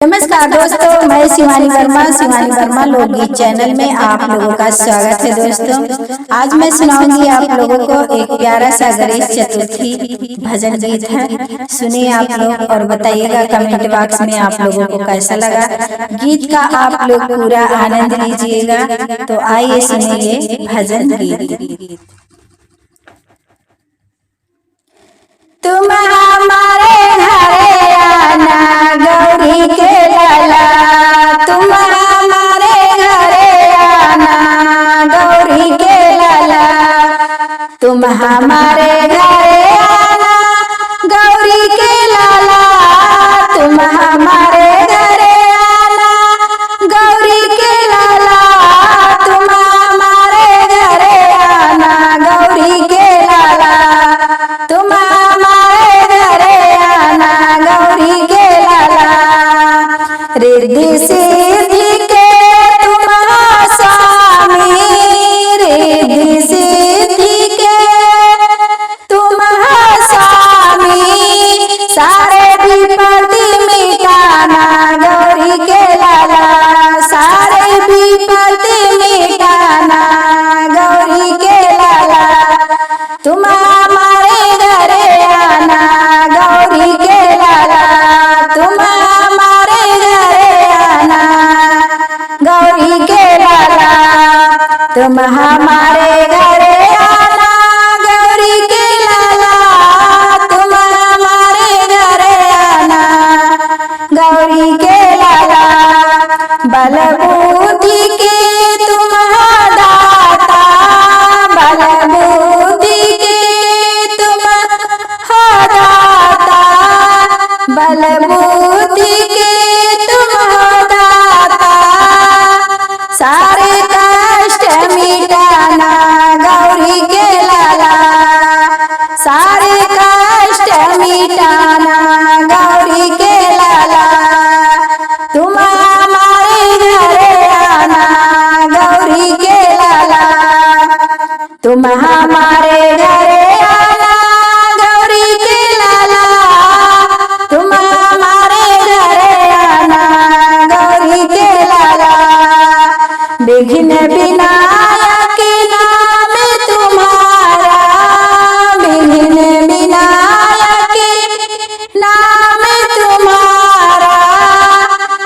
नमस्कार दोस्तों, मैं शिवानी वर्मा लोकगीत चैनल में आप लोगों का स्वागत है। दोस्तों, आज मैं सुनाऊंगी आप लोगों को एक प्यारा सा गणेश चतुर्थी भजन गीत है। सुनिए आप लोग और बताइएगा कमेंट बॉक्स में आप लोगों को कैसा लगा। गीत का आप लोग पूरा आनंद लीजिएगा। तो आइए सुनिए भजन गीत। तुम हमारे घरे आना गौरी के लाला, तुम हमारे घरे आना गौरी के लाला, तुम हमारे घरे आना गौरी के लाला, तुम हमारे घरे आना गौरी के लाला, तुम हमारे घरे आना गौरी के लाला, तुम रिद्धि सिद्धि के तुम हो स्वामी, रिद्धि सिद्धि के तुम हो स्वामी, सारे विपत्ति मिटाना गौरी के लाला, सारे विपत्ति मिटाना गौरी के लाला, तुम हमारे घरे आना गौरी के लाला, तुम गौरी के लाला, तुम हमारे घरे आना गौरी के लाला, तुम हमारे घरे आना गौरी के लाला, बल बुद्धि के तुम हो दाता, बल बुद्धि के तुम हो दाता, बल बुद्धि के तुम हो दाता, सारे कष्ट मिटाना गौरी के लाला, सारे कष्ट मिटाना गौरी के लाला, तुम हमारे घरे आना गौरी के लाला, तुम हमारे घरे आना गौरी के लाला, तुम हमारे घरे आना गौरी के लाला, विघ्न विनायक नाम तुम्हारा, विघ्न विनायक नाम तुम्हारा,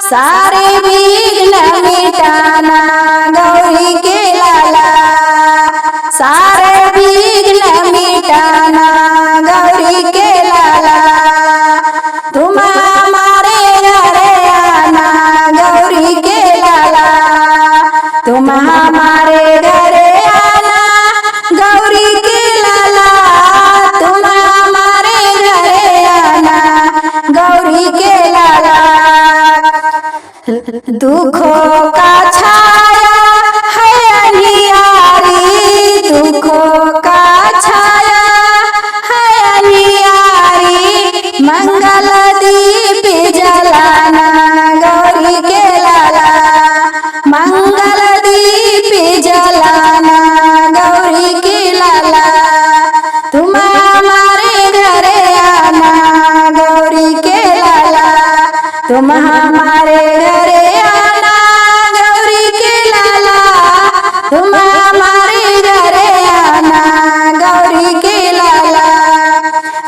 सारे विघ्न मिटाना गौरी के लाला, सारे विघ्न मिटाना गौरी के लाला, तुम हमारे घरे आना गौरी के लाला, तुम हमारे घरे आना गौरी के लाला, तुम हमारे घरे आना गौरी के लाला, दुखों का छाया है अनियारी, दुखों का छाया है अनियारी, मंगल दीप जलाना गौरी के लाला, मंगल दीप जलाना गौरी के लाला, तुम हमारे घरे आना गौरी के लाला, तुम हमारे घरे आना गौरी के लाला, तुम हमारे घरे आना गौरी के लाला,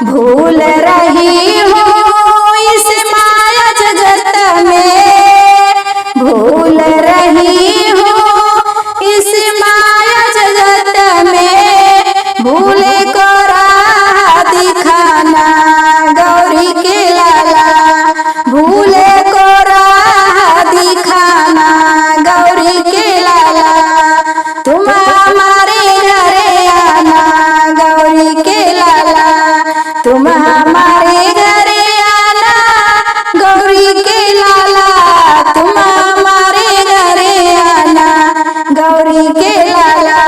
भूल रही हूँ इस माया जगत में, भूल रही हूँ इस माया जगत में, भूले को राह दिखाना गौरी के लाला, भूले को राह दिखाना गौरी के लाला, तुम हमारे घरे आना गौरी के लाला, तुम हमारे घरे आना गौरी के लाला, तुम हमारे घरे आना गौरी के लाला,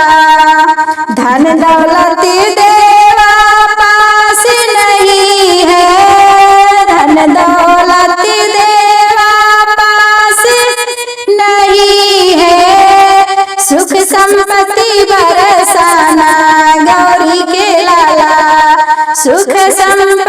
धन दौलत देवा पास नहीं है, धन दौलत देवा पास नहीं है, सुख संपत्ति बरसाना गौरी के लाला, सुख संपत्ति